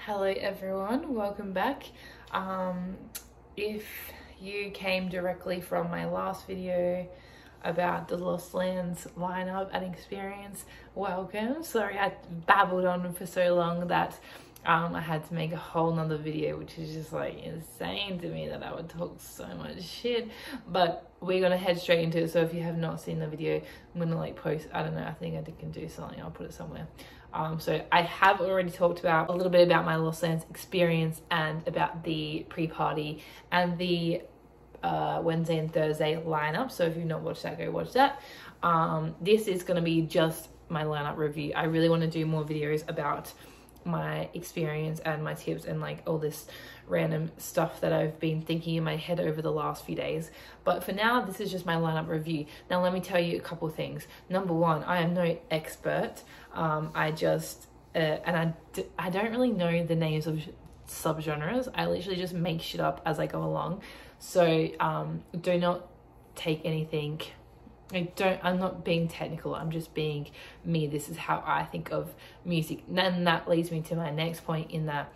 Hello everyone, welcome back. If you came directly from my last video about the Lost Lands lineup and experience, welcome. Sorry I babbled on for so long that I had to make a whole nother video, which is just like insane to me that I would talk so much shit, but we're gonna head straight into it. So if you have not seen the video, I'm gonna like post, I don't know, I think I can do something, I'll put it somewhere. So I have already talked about a little bit about my Lost Lands experience and about the pre-party and the Wednesday and Thursday lineup. So if you've not watched that, go watch that. This is going to be just my lineup review. I really want to do more videos about my experience and my tips and like all this random stuff that I've been thinking in my head over the last few days, but for now this is just my lineup review. Now let me tell you a couple of things. Number one, I am no expert. I just and I don't really know the names of subgenres. I literally just make shit up as I go along, so do not take anything. I'm not being technical, I'm just being me. This is how I think of music. And that leads me to my next point, in that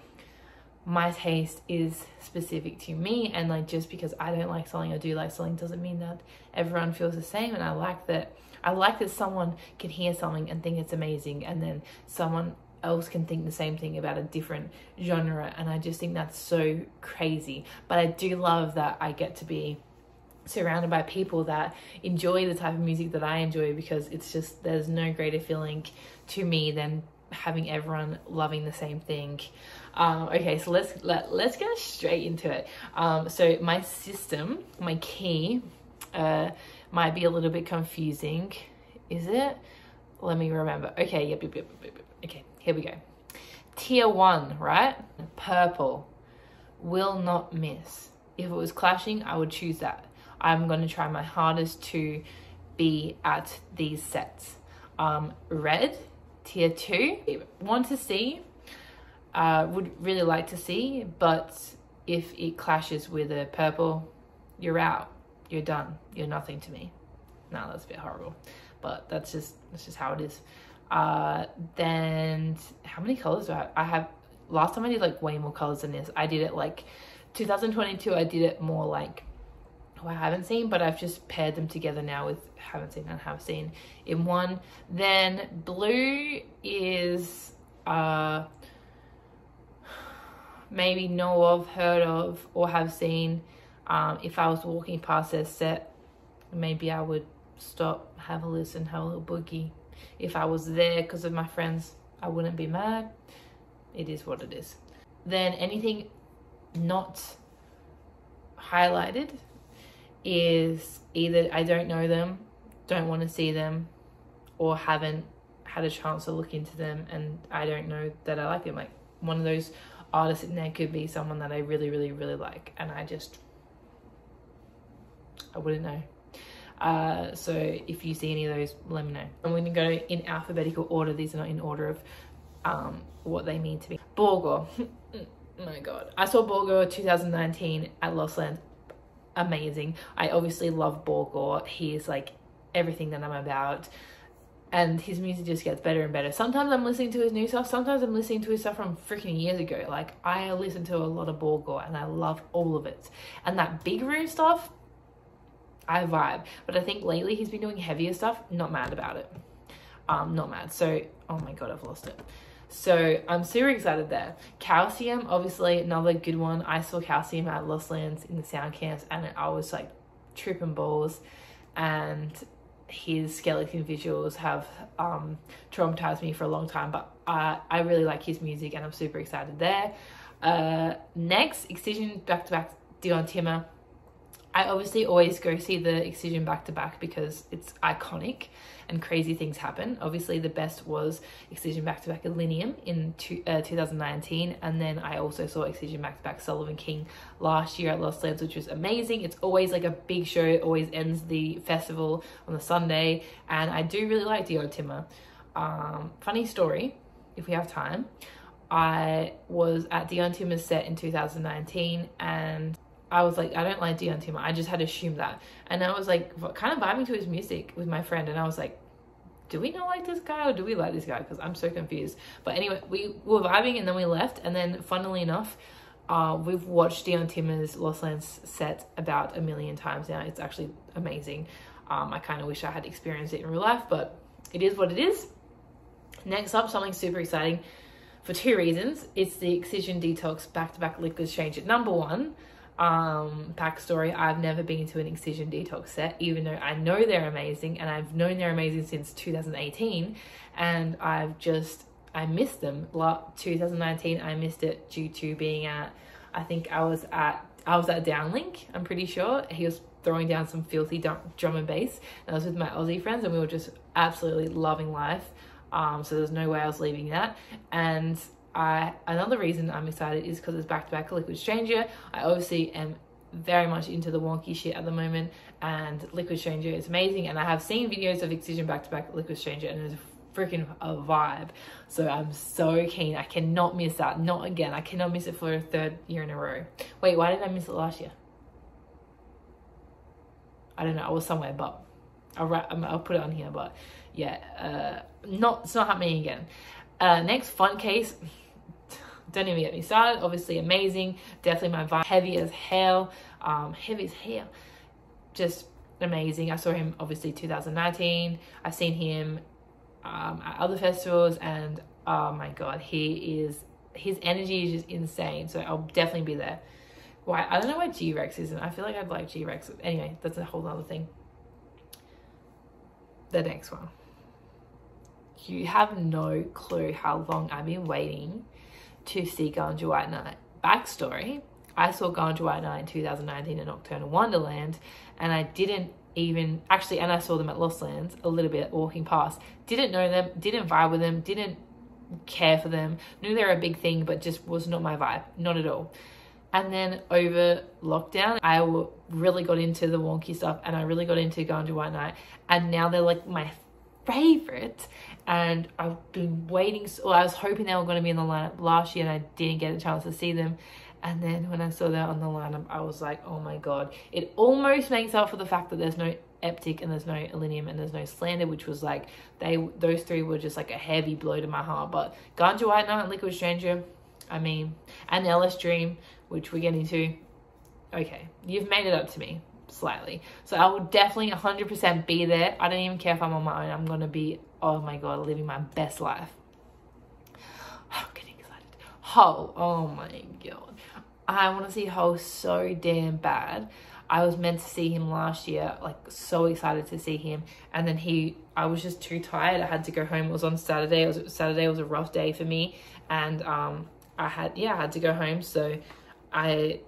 my taste is specific to me, and like just because I don't like something or do like something doesn't mean that everyone feels the same. And I like that someone can hear something and think it's amazing, and then someone else can think the same thing about a different genre, and I just think that's so crazy. But I do love that I get to be surrounded by people that enjoy the type of music that I enjoy, because it's just, there's no greater feeling to me than having everyone loving the same thing. Okay, so let's get straight into it. So my system, my key, might be a little bit confusing. Is it? Let me remember. Okay, yep. Okay, here we go. Tier 1, right? Purple. Will not miss. If it was clashing, I would choose that. I'm going to try my hardest to be at these sets. Red, tier 2. Want to see, would really like to see, but if it clashes with a purple, you're out. You're done. You're nothing to me. No, that's a bit horrible, but that's just how it is. Then how many colors do I have? Last time I did like way more colors than this. I did it like 2022. I did it more like, I haven't seen, but I've just paired them together now with haven't seen and have seen in one. Then blue is maybe know of, heard of, or have seen. If I was walking past their set, maybe I would stop, have a listen, have a little boogie. If I was there because of my friends, I wouldn't be mad. It is what it is. Then anything not highlighted is either I don't know them, don't want to see them, or haven't had a chance to look into them and I don't know that I like them. Like one of those artists in there could be someone that I really like, and I wouldn't know. So if you see any of those, let me know. I'm going to go in alphabetical order. These are not in order of what they mean to be. Borgor. Oh my god, I saw Borgor 2019 at Lost Lands. Amazing. I obviously love Borgor. He is like everything that I'm about, and his music just gets better and better. Sometimes I'm listening to his new stuff, sometimes I'm listening to his stuff from freaking years ago. Like I listen to a lot of Borgor and I love all of it, and that big room stuff I vibe. But I think lately he's been doing heavier stuff. Not mad about it. Not mad. So oh my god, I've lost it. So I'm super excited there. Calcium, obviously another good one. I saw Calcium at Lost Lands in the sound camps and I was like tripping balls, and his skeleton visuals have traumatized me for a long time, but I really like his music and I'm super excited there. Next, Excision back-to-back Dion Timmer. I obviously always go see the Excision back-to-back because it's iconic and crazy things happen. Obviously the best was Excision back-to-back Elenium in 2019, and then I also saw Excision back-to-back Sullivan King last year at Lost Lands, which was amazing. It's always like a big show. It always ends the festival on the Sunday, and I do really like Dion Timmer. Funny story, if we have time, I was at Dion Timmer's set in 2019 and I was like, I don't like Dion Timmer. I just had assumed that. And I was like kind of vibing to his music with my friend, and I was like, do we not like this guy or do we like this guy? Because I'm so confused. But anyway, we were vibing and then we left. And then funnily enough, we've watched Dion Timmer's Lost Lands set about 1 million times now. It's actually amazing. I kind of wish I had experienced it in real life, but it is what it is. Next up, something super exciting for 2 reasons. It's the Excision Detox back-to-back liquid changer. Number one, backstory, I've never been to an Excision Detox set, even though I know they're amazing, and I've known they're amazing since 2018, and I missed them. 2019, I missed it due to being at, I think I was at Downlink, I'm pretty sure. He was throwing down some filthy drum and bass, and I was with my Aussie friends, and we were just absolutely loving life. So there's no way I was leaving that. And another reason I'm excited is because it's back-to-back liquid changer. I obviously am very much into the wonky shit at the moment, and liquid changer is amazing. And I have seen videos of Excision back-to-back liquid changer, and it's freaking a vibe. So I'm so keen. I cannot miss that. Not again. I cannot miss it for a 3rd year in a row. Wait, why did I miss it last year? I don't know. I was somewhere, but I'll put it on here. But yeah, it's not happening again. Next, fun case. Don't even get me started. Obviously amazing. Definitely my vibe. Heavy as hell. Just amazing. I saw him obviously 2019. I've seen him at other festivals, and oh my god, his energy is just insane. So I'll definitely be there. Why? I don't know why G-Rex isn't. I feel like I'd like G-Rex. Anyway, that's a whole other thing. The next one. You have no clue how long I've been waiting to see Ganja White Night. Backstory, I saw Ganja White Night in 2019 in Nocturnal Wonderland, and I didn't even, actually, and I saw them at Lost Lands a little bit walking past. Didn't know them, didn't vibe with them, didn't care for them, knew they were a big thing, but just was not my vibe, not at all. And then over lockdown, I really got into the wonky stuff, and I really got into Ganja White Night, and now they're like my favorite. And I've been waiting, I was hoping they were going to be in the lineup last year, and I didn't get a chance to see them. And then when I saw that on the lineup, I was like, oh my god. It almost makes up for the fact that there's no Eptic and there's no Elenium and there's no Slander, which was like, those 3 were just like a heavy blow to my heart. But Ganja White Night, Liquid Stranger, I mean, and LS Dream, which we're getting to. Okay, you've made it up to me slightly. So I will definitely 100% be there. I don't even care if I'm on my own. I'm going to be, oh my god, living my best life. I'm getting excited. Ho, oh my god. I want to see Ho so damn bad. I was meant to see him last year, like so excited to see him. And then I was just too tired. I had to go home. It was on Saturday. Saturday was a rough day for me. And I had to go home. So it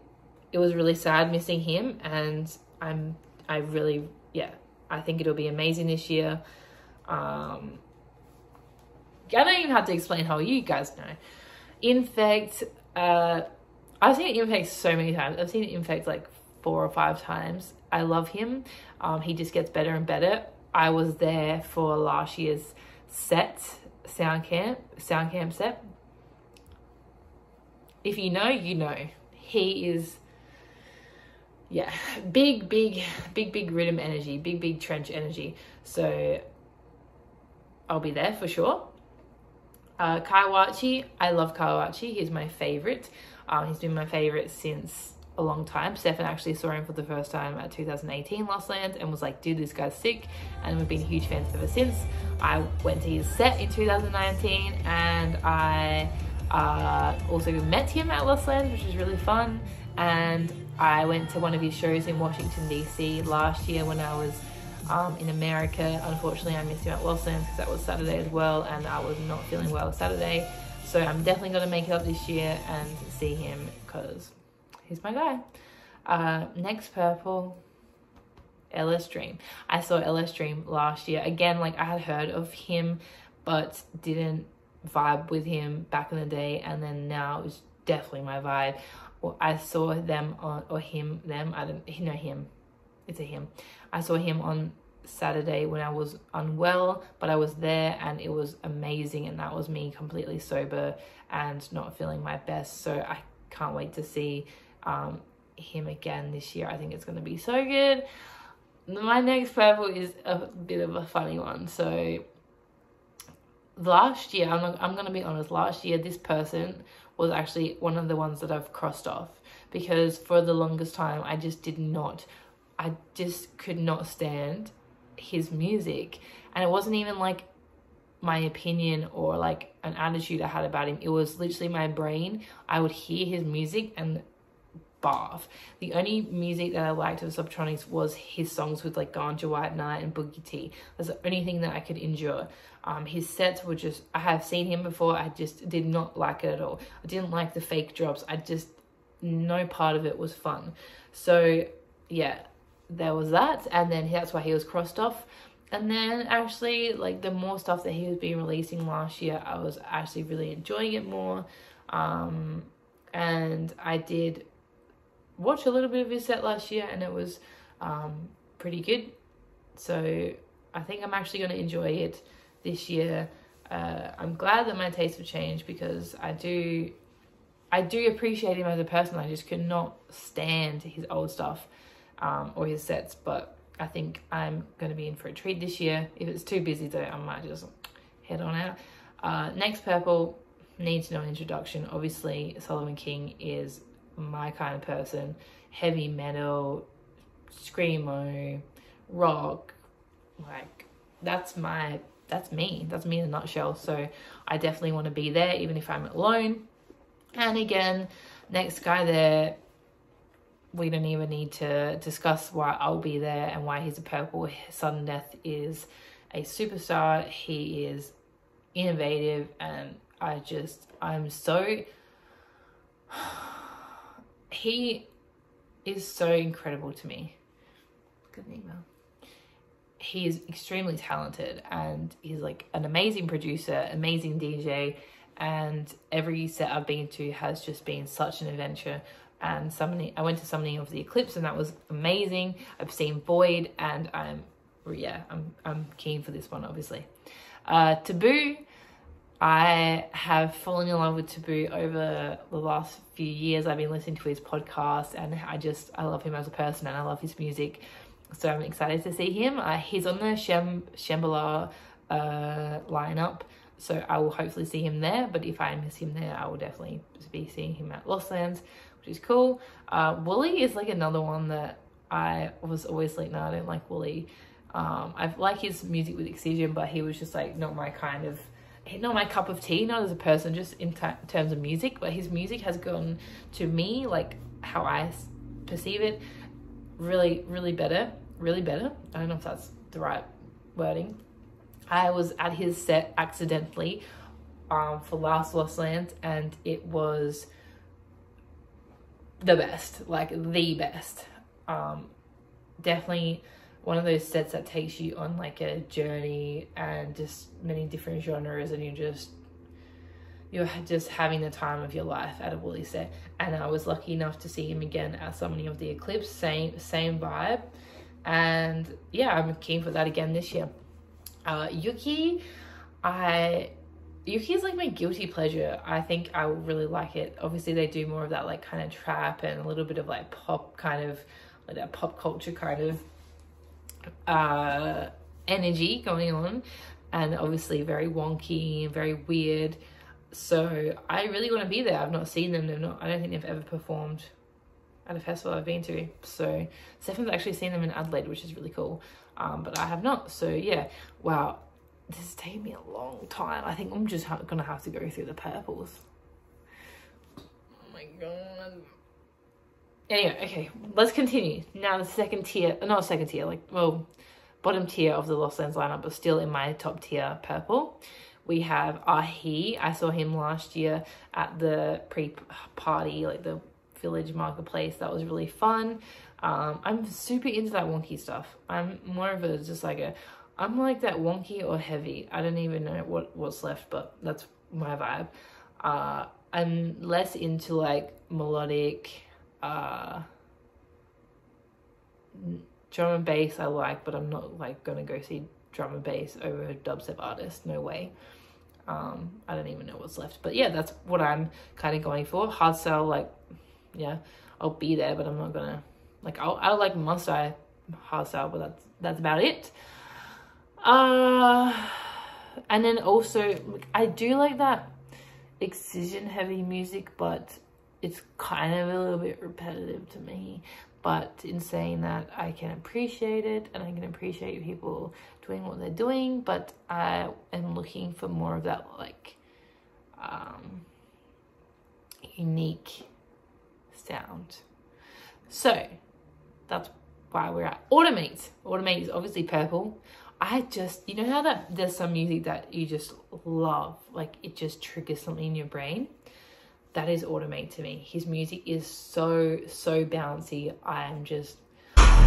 was really sad missing him. And I think it'll be amazing this year. I don't even have to explain how, you guys know. Infect, I've seen Infect so many times. I've seen Infect like 4 or 5 times. I love him. He just gets better and better. I was there for last year's sound camp set. If you know, you know. He is, yeah, big rhythm energy, big trench energy. So I'll be there for sure. Kawachi, I love Kawachi. He's my favorite. He's been my favorite since a long time. Stefan actually saw him for the first time at 2018 Lost Lands and was like, dude, this guy's sick. And we've been huge fans ever since. I went to his set in 2019, and I also met him at Lost Lands, which was really fun. And I went to one of his shows in Washington DC last year when I was in America. Unfortunately, I missed him at Lost Lands because that was Saturday as well, and I was not feeling well Saturday. So I'm definitely going to make it up this year and see him because he's my guy. Next purple, LS Dream. I saw LS Dream last year. Again, like I had heard of him, but didn't vibe with him back in the day, and then now it's definitely my vibe. I saw them on, or him, them, I don't know him. It's a him. I saw him on Saturday when I was unwell, but I was there and it was amazing, and that was me completely sober and not feeling my best. So I can't wait to see him again this year. I think it's going to be so good. My next purple is a bit of a funny one. So last year, I'm gonna be honest, last year this person was actually one of the ones that I've crossed off, because for the longest time I just could not stand his music. And it wasn't even like my opinion or like an attitude I had about him. It was literally my brain. I would hear his music and barf. The only music that I liked of Subtronics was his songs with like Ganja White Night and Boogie T. That's the only thing that I could endure. His sets were just, I have seen him before, I just did not like it at all. I didn't like the fake drops. No part of it was fun. So yeah, there was that, and then that's why he was crossed off. And then actually, like, the more stuff that he was being releasing last year, I was actually really enjoying it more. And I did watch a little bit of his set last year, and it was pretty good. So I think I'm actually going to enjoy it this year. I'm glad that my tastes have changed, because I do appreciate him as a person. I just could not stand his old stuff or his sets, but I think I'm going to be in for a treat this year. If it's too busy though, I might just head on out. Next purple needs no introduction. Obviously, Solomon King is my kind of person. Heavy metal, screamo, rock, like that's me in a nutshell. So I definitely want to be there, even if I'm alone. And again, next guy there, we don't even need to discuss why I'll be there and why he's a purple. Sudden Death is a superstar. He is innovative, and he is so incredible to me. Good email. He is extremely talented, and he's like an amazing producer, amazing DJ, and every set I've been to has just been such an adventure. And I went to Summoning of the Eclipse, and that was amazing. I've seen Void, and I'm keen for this one, obviously. Taboo, I have fallen in love with Taboo over the last few years. I've been listening to his podcast, and I love him as a person, and I love his music. So I'm excited to see him. He's on the Shambhala lineup, so I will hopefully see him there. But if I miss him there, I will definitely be seeing him at Lost Lands, which is cool. Wooly is like another one that I was always like, no, I don't like Wooly. I like his music with Excision, but he was just like not my cup of tea, not as a person, just in terms of music. But his music has gone, to me, like how I perceive it, really better. I don't know if that's the right wording. I was at his set accidentally for last Lost Lands, and it was the best, like the best. Definitely one of those sets that takes you on like a journey, and just many different genres, and you're just having the time of your life at a Woolly set. And I was lucky enough to see him again at Summoning of the Eclipse, same vibe. And yeah, I'm keen for that again this year. Yuki is like my guilty pleasure. I think I will really like it. Obviously they do more of that like kind of trap and a little bit of like pop, kind of like that pop culture kind of energy going on, and obviously very wonky and very weird. So I really want to be there. I've not seen them. I don't think they've ever performed at a festival I've been to. So Stefan's actually seen them in Adelaide, which is really cool. But I have not. So yeah, wow, this is taking me a long time. I think I'm just gonna have to go through the purples. Oh my god. Anyway, okay, let's continue. Now the bottom tier of the Lost Lands lineup, but still in my top tier purple. We have Ahi. I saw him last year at the pre-party, like the village marketplace. That was really fun. I'm super into that wonky stuff. I'm more of a I'm like that wonky or heavy. I don't even know what's left, but that's my vibe. I'm less into like melodic, drum and bass I like, but I'm not like gonna go see drum and bass over a dubstep artist. No way. I don't even know what's left, but yeah, that's what I'm kind of going for. Hardstyle, like, yeah, I'll be there, but I'm not gonna like, I like Monster hardstyle, but that's about it. And then also, I do like that Excision heavy music, but it's kind of a little bit repetitive to me. But in saying that, I can appreciate it, and I can appreciate people doing what they're doing, but I am looking for more of that, like, unique sound. So that's why we're at Automate. Automate is obviously purple. I just, you know how that there's some music that you just love, like it just triggers something in your brain? That is Automate to me. His music is so bouncy. I am just, I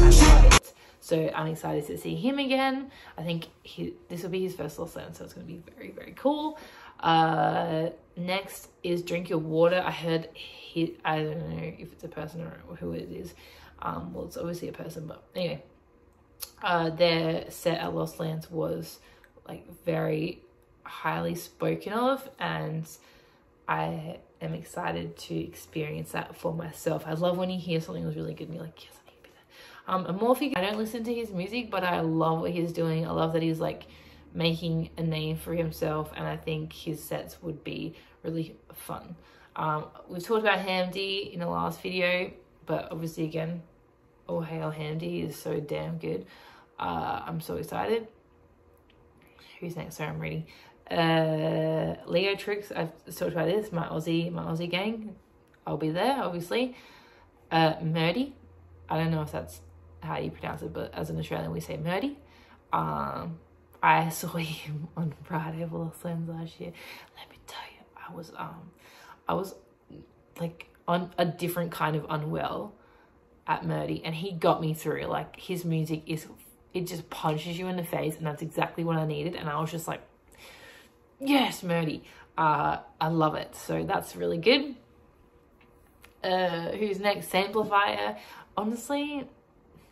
love it. So I'm excited to see him again. I think this will be his first Lost Land, so it's going to be very, very cool. Next is Drink Your Water. I heard I don't know if it's a person or who it is. Well, it's obviously a person, but anyway, their set at Lost Lands was like very highly spoken of, and I am excited to experience that for myself. I love when you hear something was really good and you're like, yes, I need to be there. Amorphic, I don't listen to his music, but I love what he's doing. I love that he's like making a name for himself, and I think his sets would be really fun. We've talked about Hamdi in the last video, but obviously again, all hail Hamdi is so damn good. I'm so excited. Who's next? Sorry, I'm reading. Leo Tricks, I've talked about this, my Aussie gang. I'll be there, obviously. Murdy, I don't know if that's how you pronounce it, but as an Australian we say Murdy. I saw him on Friday of Lost Lands last year. Let me tell you, I was like on a different kind of unwell at Murdy, and he got me through. Like, his music it just punches you in the face, and that's exactly what I needed. And I was just like, yes, Murdy. I love it. So that's really good. Who's next? Samplifier. Honestly,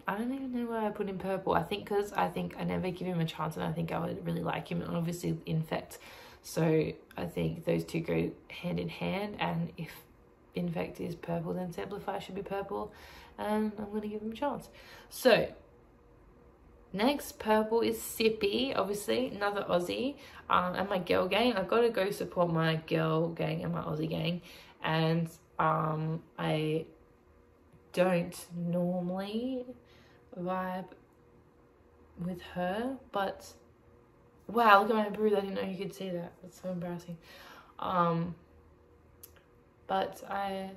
I don't even know why I put in purple. I think because I never give him a chance, and I think I would really like him, and obviously Infect. So I think those two go hand in hand, and if Infect is purple, then Samplifier should be purple, and I'm going to give him a chance. So next, purple is Sippy, obviously, another Aussie, and my girl gang. I've got to go support my girl gang and my Aussie gang, and I don't normally vibe with her, but wow, look at my bruise. I didn't know you could see that. That's so embarrassing. But I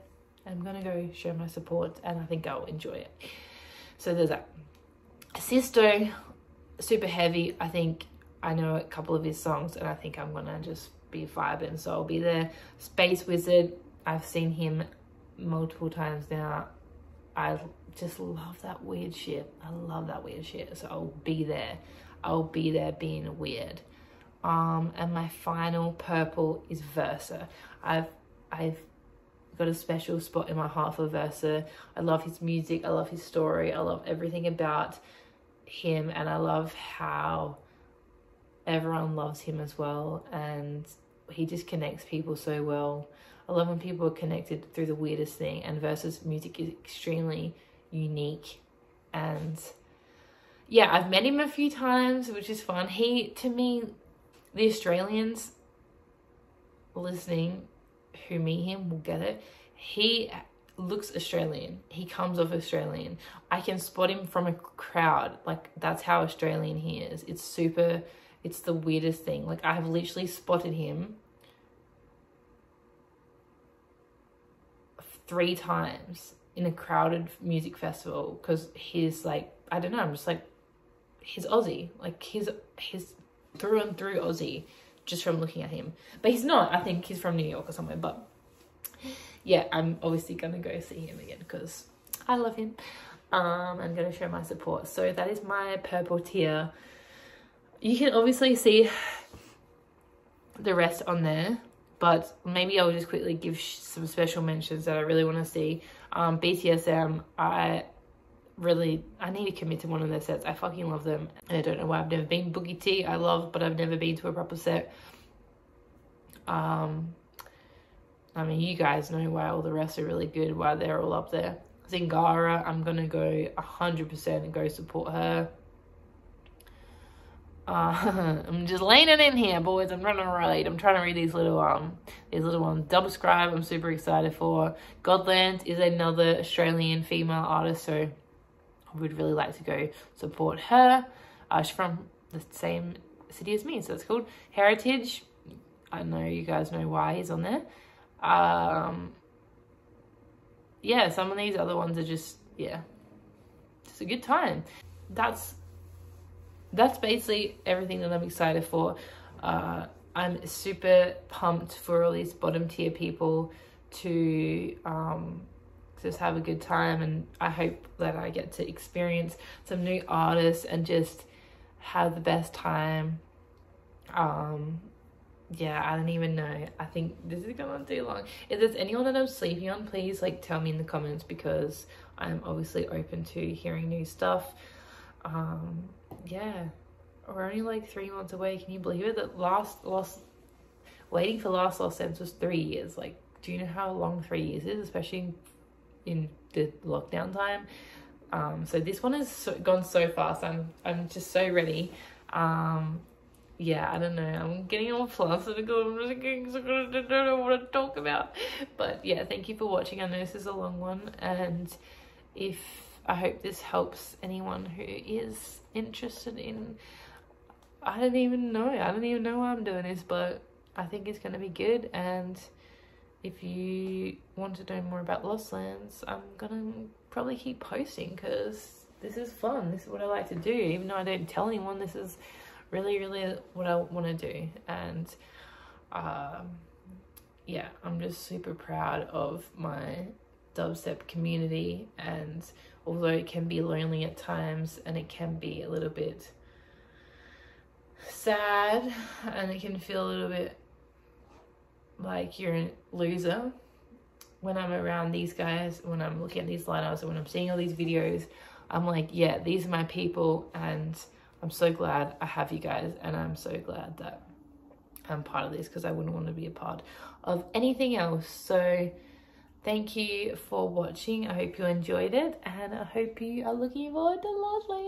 am gonna go show my support, and I think I'll enjoy it. So there's that. Sisto, super heavy. I think I know a couple of his songs, and I think I'm gonna just be vibing, so I'll be there. Space Wizard, I've seen him multiple times now. I just love that weird shit. I love that weird shit, so I'll be there. I'll be there being weird. And my final purple is Versa. I've got a special spot in my heart for Versa. I love his music, I love his story, I love everything about him, and I love how everyone loves him as well, and he just connects people so well. I love when people are connected through the weirdest thing, and Versa's music is extremely unique. And yeah, I've met him a few times, which is fun. He, to me, the Australians listening who meet him will get it. He looks Australian. He comes off Australian. I can spot him from a crowd. Like, that's how Australian he is. It's the weirdest thing. Like, I have literally spotted him 3 times in a crowded music festival, because he's like, I don't know, I'm just like, he's Aussie. Like, he's through and through Aussie just from looking at him. But he's not. I think he's from New York or somewhere. But yeah, I'm obviously gonna go see him again because I love him. I'm gonna show my support. So that is my purple tier. You can obviously see the rest on there, but maybe I'll just quickly give some special mentions that I really want to see. BTSM, I need to commit to one of their sets. I fucking love them, and I don't know why I've never been. Boogie T, I love, but I've never been to a proper set. I mean, you guys know why all the rest are really good, why they're all up there. Zingara, I'm gonna go 100% and go support her. I'm just leaning in here, boys. I'm trying to read. I'm trying to read these little ones. Double Scribe, I'm super excited for. Godland is another Australian female artist, so I would really like to go support her. She's from the same city as me, so it's called Heritage. I know you guys know why he's on there. Yeah, some of these other ones are just, yeah, just a good time. That's basically everything that I'm excited for. I'm super pumped for all these bottom tier people to just have a good time, and I hope that I get to experience some new artists and just have the best time. Yeah, I don't even know. I think this is going too long. If there's anyone that I'm sleeping on, please like tell me in the comments, because I'm obviously open to hearing new stuff. Yeah, we're only like 3 months away. Can you believe it? That waiting for Last Lost Sense was 3 years. Like, do you know how long 3 years is, especially in the lockdown time? So this one has gone so fast. I'm just so ready. Yeah, I don't know. I'm getting all flustered because I'm just getting so good. I don't know what to talk about. But yeah, thank you for watching. I know this is a long one, and I hope this helps anyone who is interested in, I don't even know why I'm doing this, but I think it's going to be good. And if you want to know more about Lost Lands, I'm going to probably keep posting, because this is fun. This is what I like to do. Even though I don't tell anyone, this is really, really what I want to do. And yeah, I'm just super proud of my dubstep community. And although it can be lonely at times, and it can be a little bit sad, and it can feel a little bit like you're a loser, when I'm around these guys, when I'm looking at these lineups, and when I'm seeing all these videos, I'm like, yeah, these are my people, and I'm so glad I have you guys, and I'm so glad that I'm part of this, because I wouldn't want to be a part of anything else. So thank you for watching. I hope you enjoyed it, and I hope you are looking forward to Lost Lands.